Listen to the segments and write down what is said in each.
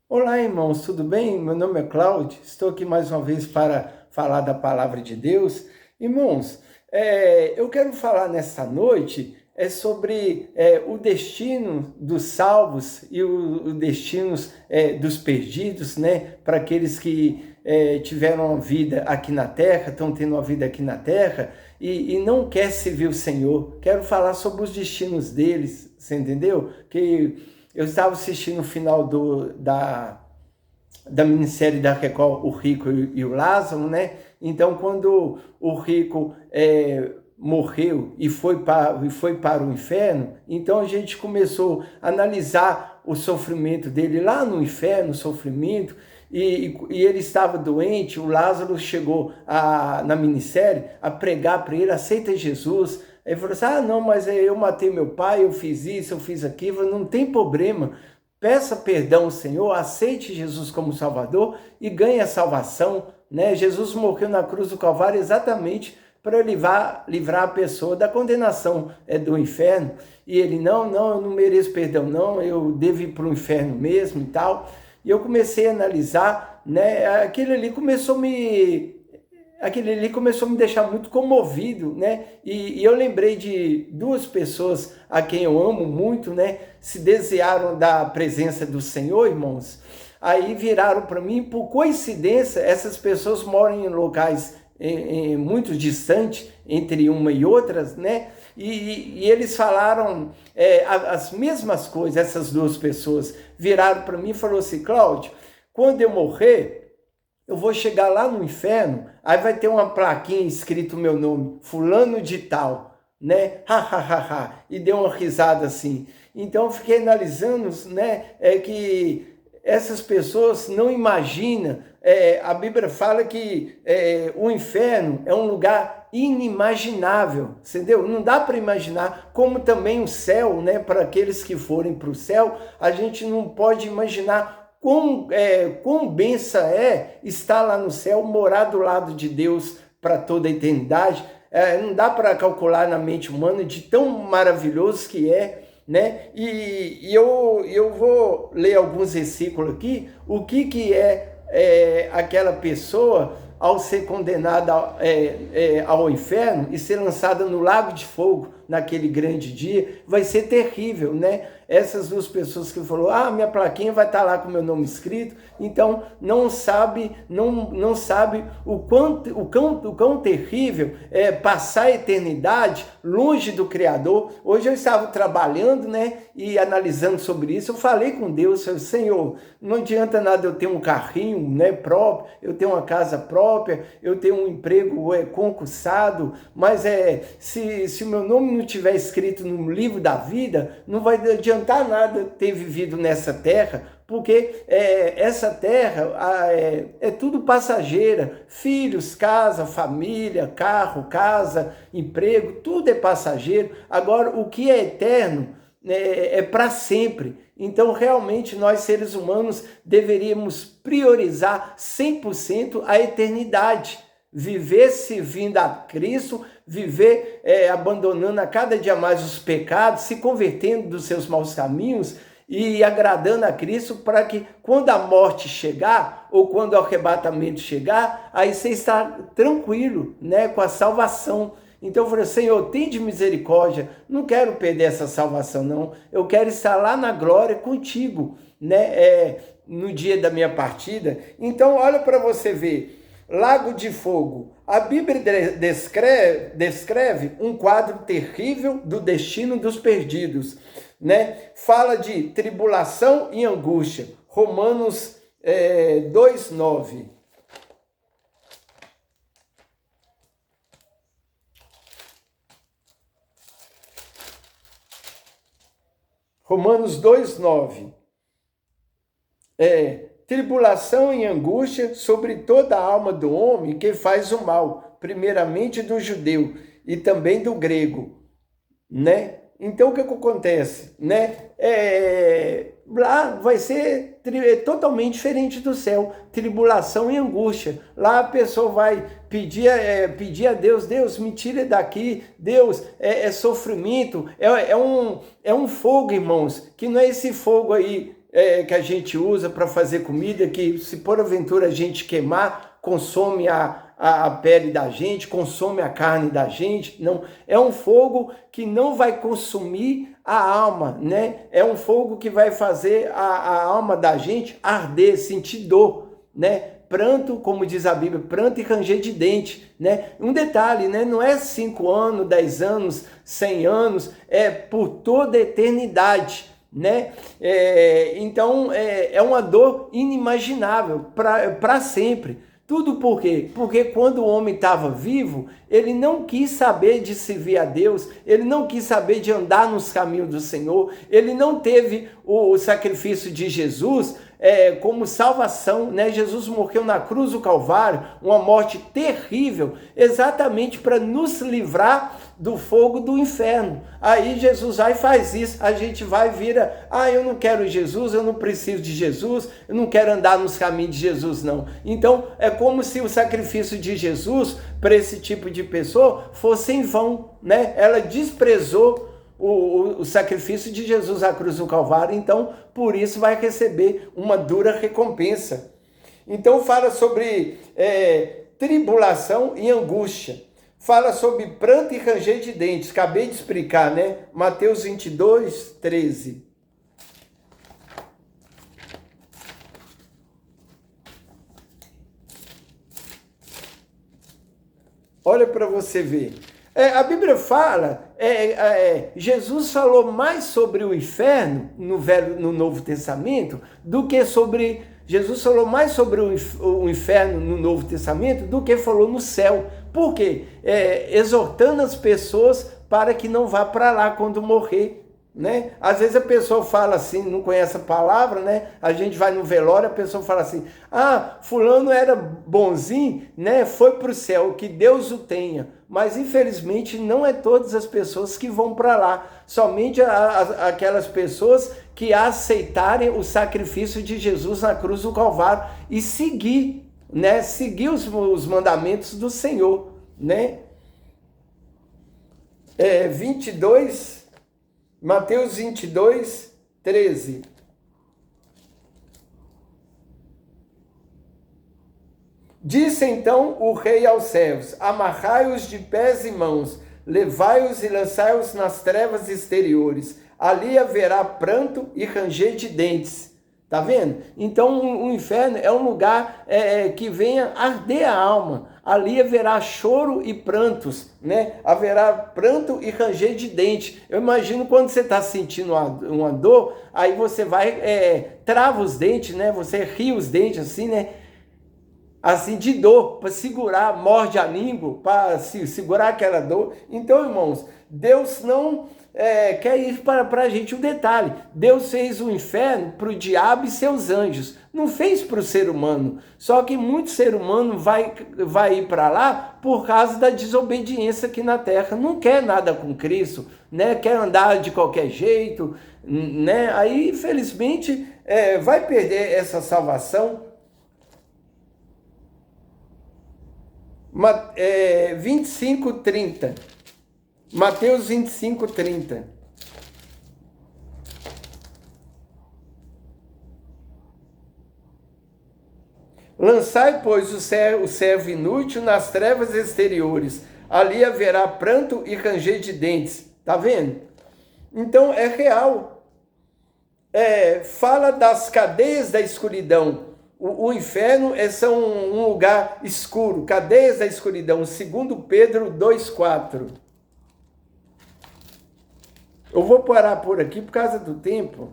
Olá, irmãos, tudo bem? Meu nome é Cláudio, estou aqui mais uma vez para falar da palavra de Deus. Irmãos, eu quero falar nessa noite sobre o destino dos salvos e o destinos dos perdidos, né? Para aqueles que tiveram uma vida aqui na terra, estão tendo uma vida aqui na terra e não quer servir o Senhor. Quero falar sobre os destinos deles, você entendeu? Que eu estava assistindo o final da minissérie da Record, O Rico e o Lázaro, né? Então, quando o rico morreu e foi para o inferno, então a gente começou a analisar o sofrimento dele lá no inferno, o sofrimento, e ele estava doente. O Lázaro chegou na minissérie a pregar para ele: aceita Jesus. Ele falou assim: não, mas eu matei meu pai, eu fiz isso, eu fiz aquilo. Não tem problema, peça perdão ao Senhor, aceite Jesus como Salvador e ganhe a salvação, né? Jesus morreu na cruz do Calvário exatamente para livrar a pessoa da condenação do inferno. E ele: não, eu não mereço perdão, não, eu devo ir para o inferno mesmo e tal. E eu comecei a analisar, né? Aquele ali começou a me deixar muito comovido, né? E eu lembrei de duas pessoas a quem eu amo muito, né? Se desviaram da presença do Senhor, irmãos. Aí viraram para mim, por coincidência, essas pessoas moram em locais muito distantes entre uma e outras, né? E eles falaram as mesmas coisas. Essas duas pessoas viraram para mim e falaram assim: Cláudio, quando eu morrer, eu vou chegar lá no inferno, aí vai ter uma plaquinha escrito o meu nome, fulano de tal, né? Ha, ha, ha, ha. E deu uma risada assim. Então eu fiquei analisando, né? Que essas pessoas não imaginam. A Bíblia fala que o inferno é um lugar inimaginável, entendeu? Não dá para imaginar, como também o céu, né? Para aqueles que forem para o céu, a gente não pode imaginar quão benção é estar lá no céu, morar do lado de Deus para toda a eternidade. Não dá para calcular na mente humana de tão maravilhoso que é, né? E eu vou ler alguns versículos aqui, o que é aquela pessoa ao ser condenada ao inferno e ser lançada no lago de fogo naquele grande dia. Vai ser terrível, né? Essas duas pessoas que falou: minha plaquinha vai estar lá com meu nome escrito, então não sabe o quão terrível é passar a eternidade longe do Criador. Hoje eu estava trabalhando, né, e analisando sobre isso. Eu falei com Deus, falei: Senhor, não adianta nada eu ter um carrinho, né, próprio, eu ter uma casa própria, eu ter um emprego concursado, mas se o meu nome não estiver escrito no livro da vida, não vai adiantar nada ter vivido nessa terra, porque essa terra é tudo passageira. Filhos, casa, família, carro, casa, emprego, tudo é passageiro. Agora, o que é eterno é para sempre. Então, realmente, nós seres humanos deveríamos priorizar 100% a eternidade. Viver servindo a Cristo, viver abandonando a cada dia mais os pecados, se convertendo dos seus maus caminhos e agradando a Cristo, para que quando a morte chegar, ou quando o arrebatamento chegar, aí você está tranquilo, né, com a salvação. Então eu falei: Senhor, tem de misericórdia, não quero perder essa salvação, não. Eu quero estar lá na glória contigo, né, no dia da minha partida. Então olha para você ver, lago de fogo. A Bíblia descreve um quadro terrível do destino dos perdidos, né? Fala de tribulação e angústia. Romanos 2:9. Romanos 2:9. Tribulação e angústia sobre toda a alma do homem que faz o mal, primeiramente do judeu e também do grego, né? Então o que acontece, né? Lá vai ser totalmente diferente do céu, tribulação e angústia. Lá a pessoa vai pedir a Deus: Deus, me tire daqui. Deus, é sofrimento, é um fogo, irmãos, que não é esse fogo aí que a gente usa para fazer comida, que se porventura a gente queimar, consome a pele da gente, consome a carne da gente. Não, é um fogo que não vai consumir a alma, né? É um fogo que vai fazer a alma da gente arder, sentir dor, né? Pranto, como diz a Bíblia, pranto e ranger de dente, né? Um detalhe, né? Não é 5 anos, 10 anos, 100 anos, é por toda a eternidade, né? Então, é uma dor inimaginável para sempre. Tudo por quê? Porque quando o homem estava vivo, ele não quis saber de servir a Deus, ele não quis saber de andar nos caminhos do Senhor, ele não teve o sacrifício de Jesus como salvação, né? Jesus morreu na cruz do Calvário, uma morte terrível, exatamente para nos livrar do fogo do inferno. Aí Jesus vai e faz isso, a gente vai e vira, eu não quero Jesus, eu não preciso de Jesus, eu não quero andar nos caminhos de Jesus, não. Então, é como se o sacrifício de Jesus, para esse tipo de pessoa, fosse em vão, né? Ela desprezou o sacrifício de Jesus à cruz do Calvário, então, por isso vai receber uma dura recompensa. Então, fala sobre tribulação e angústia. Fala sobre pranto e ranger de dentes. Acabei de explicar, né? Mateus 22, 13. Olha para você ver. A Bíblia fala, Jesus falou mais sobre o inferno no Novo Testamento do que sobre... Jesus falou mais sobre o inferno no Novo Testamento do que falou no céu. Por quê? Exortando as pessoas para que não vá para lá quando morrer, né? Às vezes a pessoa fala assim, não conhece a palavra, né? A gente vai no velório, a pessoa fala assim, fulano era bonzinho, né? Foi para o céu, que Deus o tenha. Mas infelizmente não é todas as pessoas que vão para lá, somente aquelas pessoas que aceitarem o sacrifício de Jesus na cruz do Calvário e seguir, né? Seguir os mandamentos do Senhor, né? 22, Mateus 22, 13. Disse então o rei aos servos: amarrai-os de pés e mãos, levai-os e lançai-os nas trevas exteriores. Ali haverá pranto e ranger de dentes. Tá vendo? Então o inferno é um lugar que venha arder a alma. Ali haverá choro e prantos, né? Haverá pranto e ranger de dente. Eu imagino quando você está sentindo uma dor, aí você vai, trava os dentes, né? Você ri os dentes assim, né? Assim, de dor, para segurar, morde a língua, para segurar aquela dor. Então, irmãos, Deus não quer isso para a gente. Um detalhe, Deus fez o inferno para o diabo e seus anjos, não fez para o ser humano. Só que muito ser humano vai ir para lá por causa da desobediência aqui na terra, não quer nada com Cristo, né? Quer andar de qualquer jeito, né? Aí, infelizmente, vai perder essa salvação. 25, 30. Mateus 25, 30. Lançai, pois, o servo inútil nas trevas exteriores. Ali haverá pranto e ranger de dentes. Tá vendo? Então, é real. Fala das cadeias da escuridão. O inferno são um lugar escuro, cadeias da escuridão, 2 Pedro 2,4. Eu vou parar por aqui por causa do tempo.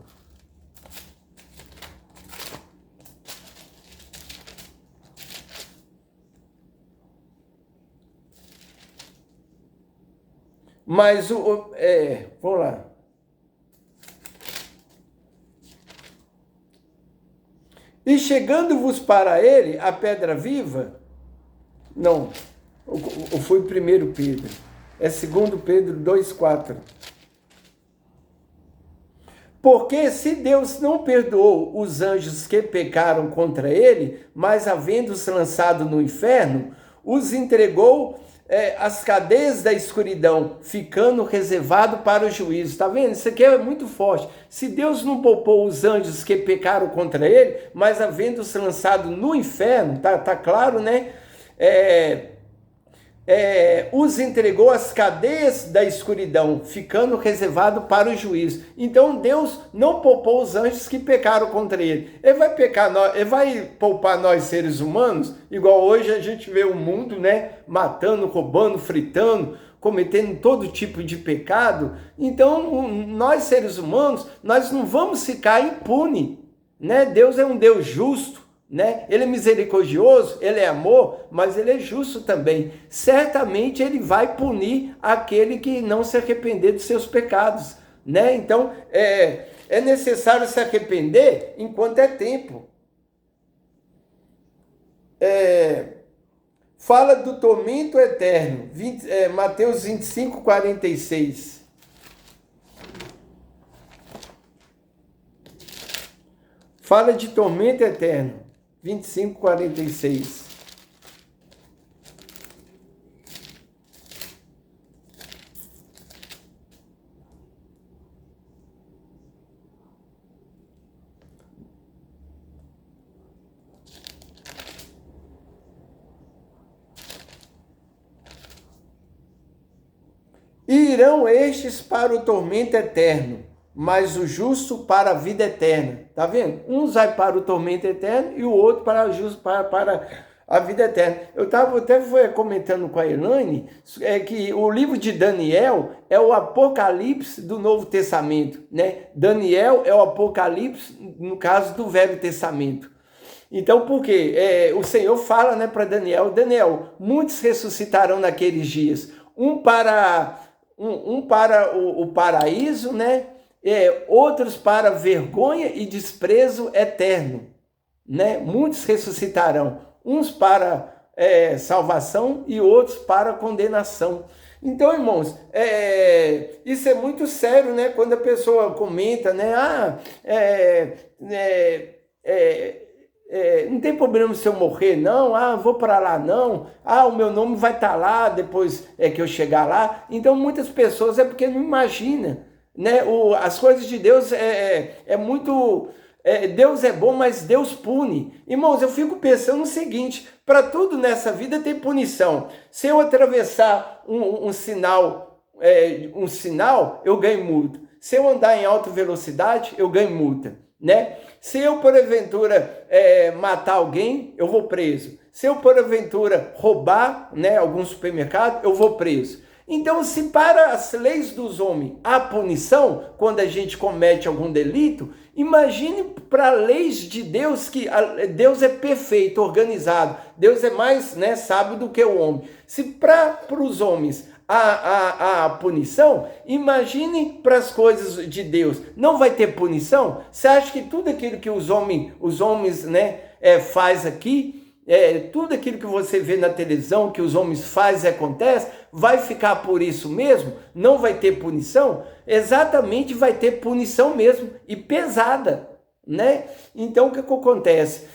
Mas, vamos lá. E chegando-vos para ele a pedra viva, não, foi 1 Pedro, é 2 Pedro 2,4. Porque se Deus não perdoou os anjos que pecaram contra ele, mas havendo-os lançado no inferno, os entregou as cadeias da escuridão, ficando reservado para o juízo. Tá vendo? Isso aqui é muito forte. Se Deus não poupou os anjos que pecaram contra ele, mas havendo-os lançado no inferno, tá claro, né? Os entregou às cadeias da escuridão, ficando reservado para o juízo. Então Deus não poupou os anjos que pecaram contra ele. Ele vai poupar nós seres humanos, igual hoje a gente vê o mundo, né, matando, roubando, fritando, cometendo todo tipo de pecado. Então nós seres humanos, nós não vamos ficar impunes, né? Deus é um Deus justo, né? Ele é misericordioso, ele é amor, mas ele é justo também. Certamente ele vai punir aquele que não se arrepender dos seus pecados, né? Então é necessário se arrepender enquanto é tempo. Fala do tormento eterno, Mateus 25, 46. Fala de tormento eterno. 25, 46. E irão estes para o tormento eterno, mas o justo para a vida eterna. Tá vendo? Um vai para o tormento eterno e o outro para o justo para a vida eterna. Eu estava até comentando com a Elaine que o livro de Daniel é o Apocalipse do Novo Testamento, né? Daniel é o Apocalipse, no caso do Velho Testamento. Então, por quê? O Senhor fala, né, para Daniel, muitos ressuscitarão naqueles dias, um para o paraíso, né? Outros para vergonha e desprezo eterno, né? Muitos ressuscitarão, uns para salvação e outros para condenação. Então, irmãos, isso é muito sério, né? Quando a pessoa comenta, né? Não tem problema se eu morrer, não. Vou para lá, não. O meu nome vai estar lá depois que eu chegar lá. Então, muitas pessoas é porque não imaginam, né? As coisas de Deus muito... Deus é bom, mas Deus pune. Irmãos, eu fico pensando o seguinte: para tudo nessa vida tem punição. Se eu atravessar um sinal, eu ganho multa. Se eu andar em alta velocidade, eu ganho multa, né? Se eu, porventura, matar alguém, eu vou preso. Se eu, porventura, roubar, né, algum supermercado, eu vou preso. Então, se para as leis dos homens há punição quando a gente comete algum delito, imagine para leis de Deus, que Deus é perfeito, organizado. Deus é mais, né, sábio do que o homem. Se para os homens há punição, imagine para as coisas de Deus. Não vai ter punição? Você acha que tudo aquilo que os homens né, faz aqui, tudo aquilo que você vê na televisão, que os homens fazem e acontece, vai ficar por isso mesmo? Não vai ter punição? Exatamente, vai ter punição mesmo, e pesada, né? Então, o que acontece?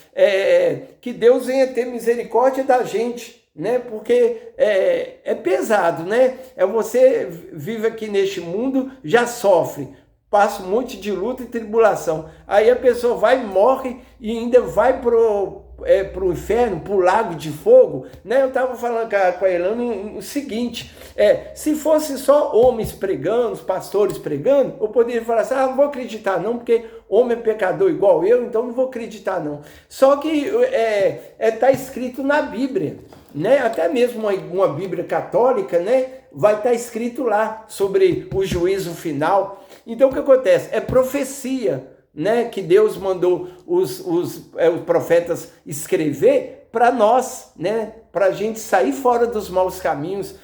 Que Deus venha ter misericórdia da gente, né? Porque é pesado, né? Você vive aqui neste mundo, já sofre, passa um monte de luta e tribulação. Aí a pessoa vai, morre e ainda vai pro inferno, pro lago de fogo, né? Eu estava falando com a Elana o seguinte: se fosse só homens pregando, os pastores pregando, eu poderia falar assim: não vou acreditar não, porque homem é pecador igual eu, então não vou acreditar não. Só que tá escrito na Bíblia, né? Até mesmo uma Bíblia católica, né? Vai estar escrito lá sobre o juízo final. Então o que acontece? É profecia, né, que Deus mandou os profetas escrever para nós, né, para a gente sair fora dos maus caminhos,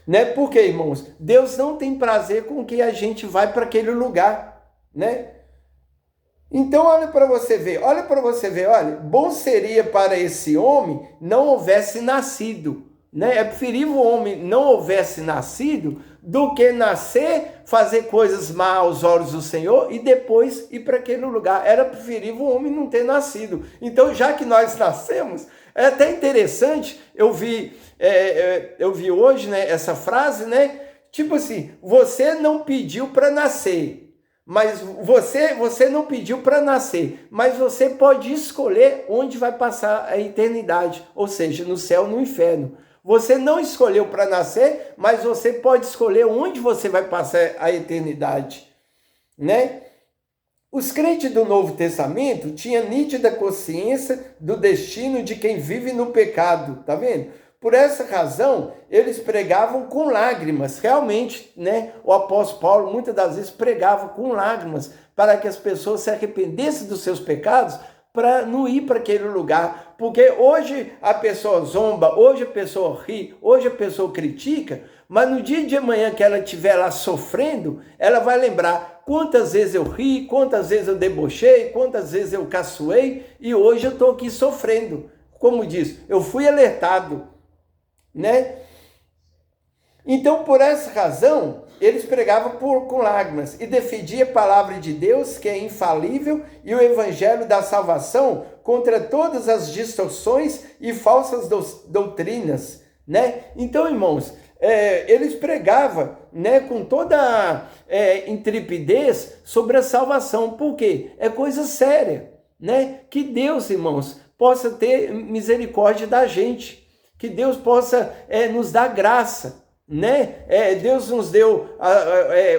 né? Porque, irmãos, Deus não tem prazer com que a gente vai para aquele lugar, né? Então olha para você ver, olha, bom seria para esse homem não houvesse nascido, né? É preferível o homem não houvesse nascido do que nascer, fazer coisas más aos olhos do Senhor e depois ir para aquele lugar. Era preferível o homem não ter nascido. Então, já que nós nascemos, é até interessante, eu vi hoje, né, essa frase, né? Tipo assim, você não pediu para nascer, mas você não pediu para nascer, mas você pode escolher onde vai passar a eternidade, ou seja, no céu ou no inferno. Você não escolheu para nascer, mas você pode escolher onde você vai passar a eternidade, né? Os crentes do Novo Testamento tinham nítida consciência do destino de quem vive no pecado, tá vendo? Por essa razão, eles pregavam com lágrimas, realmente, né? O apóstolo Paulo muitas das vezes pregava com lágrimas para que as pessoas se arrependessem dos seus pecados, para não ir para aquele lugar, porque hoje a pessoa zomba, hoje a pessoa ri, hoje a pessoa critica, mas no dia de amanhã que ela estiver lá sofrendo, ela vai lembrar quantas vezes eu ri, quantas vezes eu debochei, quantas vezes eu caçoei, e hoje eu estou aqui sofrendo. Como diz, eu fui alertado, né? Então, por essa razão, eles pregavam com lágrimas e defendiam a palavra de Deus, que é infalível, e o evangelho da salvação contra todas as distorções e falsas doutrinas, né? Então, irmãos, eles pregavam, né, com toda intrepidez sobre a salvação. Por quê? É coisa séria, né? Que Deus, irmãos, possa ter misericórdia da gente, que Deus possa nos dar graça, né? Deus nos deu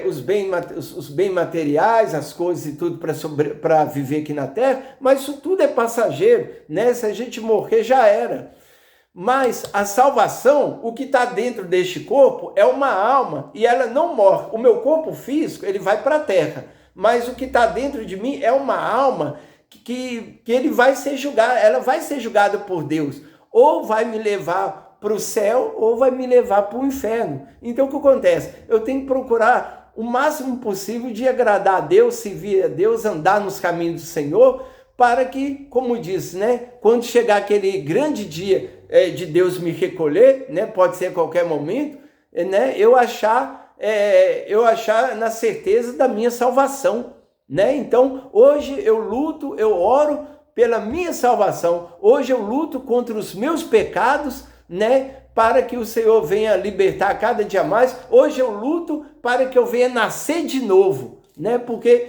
os bens materiais, as coisas e tudo para viver aqui na terra, mas isso tudo é passageiro, né? Se a gente morrer, já era. Mas a salvação, o que está dentro deste corpo é uma alma e ela não morre. O meu corpo físico, ele vai para a terra, mas o que está dentro de mim é uma alma que ele vai ser julgada, ela vai ser julgada por Deus, ou vai me levar para o céu ou vai me levar para o inferno. Então o que acontece? Eu tenho que procurar o máximo possível de agradar a Deus, servir a Deus, andar nos caminhos do Senhor, para que, como diz, né, quando chegar aquele grande dia de Deus me recolher, né, pode ser a qualquer momento, né, eu achar na certeza da minha salvação, né? Então hoje eu luto, eu oro pela minha salvação. Hoje eu luto contra os meus pecados, né, para que o Senhor venha libertar cada dia mais. Hoje eu luto para que eu venha nascer de novo, né, porque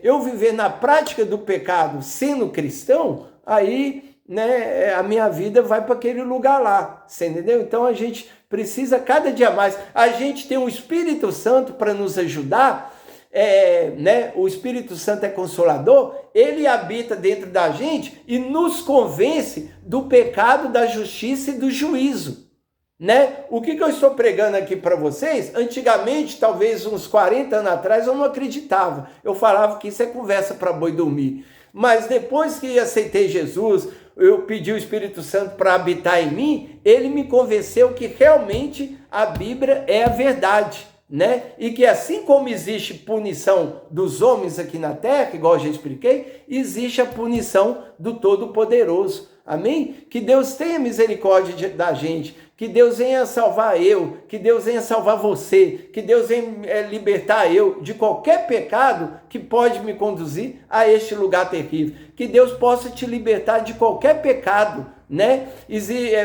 eu viver na prática do pecado sendo cristão, aí, né, a minha vida vai para aquele lugar lá, você entendeu? Então a gente precisa cada dia mais, a gente tem um Espírito Santo para nos ajudar, né? O Espírito Santo é consolador, ele habita dentro da gente e nos convence do pecado, da justiça e do juízo, né? O que eu estou pregando aqui para vocês, antigamente, talvez uns 40 anos atrás, eu não acreditava, eu falava que isso é conversa para boi dormir, mas depois que aceitei Jesus, eu pedi o Espírito Santo para habitar em mim, ele me convenceu que realmente a Bíblia é a verdade, né? E que assim como existe punição dos homens aqui na terra, igual eu já expliquei, existe a punição do Todo-Poderoso. Amém? Que Deus tenha misericórdia da gente, que Deus venha salvar eu, que Deus venha salvar você, que Deus venha libertar eu de qualquer pecado que pode me conduzir a este lugar terrível. Que Deus possa te libertar de qualquer pecado, né?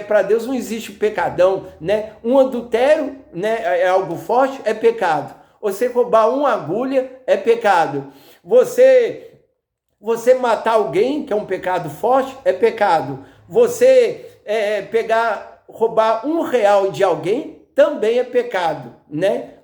Para Deus não existe pecadão, né? Um adultério, né, é algo forte, é pecado. Você roubar uma agulha é pecado. Você matar alguém, que é um pecado forte, é pecado. Você roubar R$1 de alguém, também é pecado, né?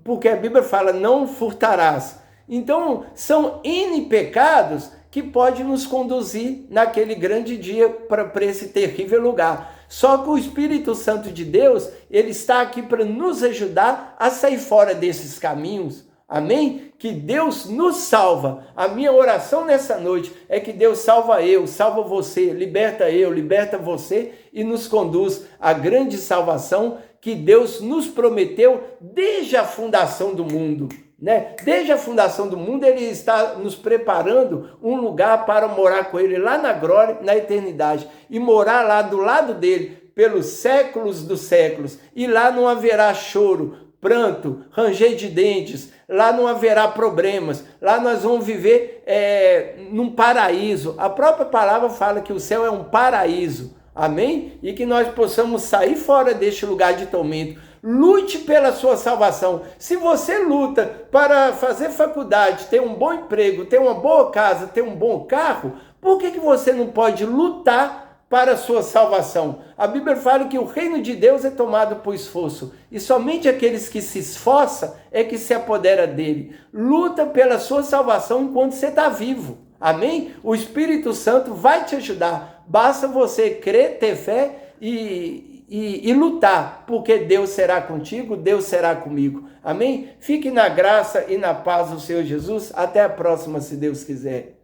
Porque a Bíblia fala, não furtarás. Então, são N pecados que pode nos conduzir naquele grande dia para esse terrível lugar. Só que o Espírito Santo de Deus, ele está aqui para nos ajudar a sair fora desses caminhos. Amém? Que Deus nos salva. A minha oração nessa noite é que Deus salva eu, salva você, liberta eu, liberta você e nos conduz à grande salvação que Deus nos prometeu desde a fundação do mundo. Né? Desde a fundação do mundo, ele está nos preparando um lugar para morar com ele lá na glória, na eternidade, e morar lá do lado dele, pelos séculos dos séculos, e lá não haverá choro, pranto, ranger de dentes, lá não haverá problemas, lá nós vamos viver num paraíso. A própria palavra fala que o céu é um paraíso, amém? E que nós possamos sair fora deste lugar de tormento. Lute pela sua salvação. Se você luta para fazer faculdade, ter um bom emprego, ter uma boa casa, ter um bom carro, por que você não pode lutar para a sua salvação? A Bíblia fala que o reino de Deus é tomado por esforço, e somente aqueles que se esforçam é que se apodera dele. Luta pela sua salvação enquanto você está vivo, amém? O Espírito Santo vai te ajudar, basta você crer, ter fé e lutar, porque Deus será contigo, Deus será comigo, amém? Fique na graça e na paz do Senhor Jesus, até a próxima, se Deus quiser.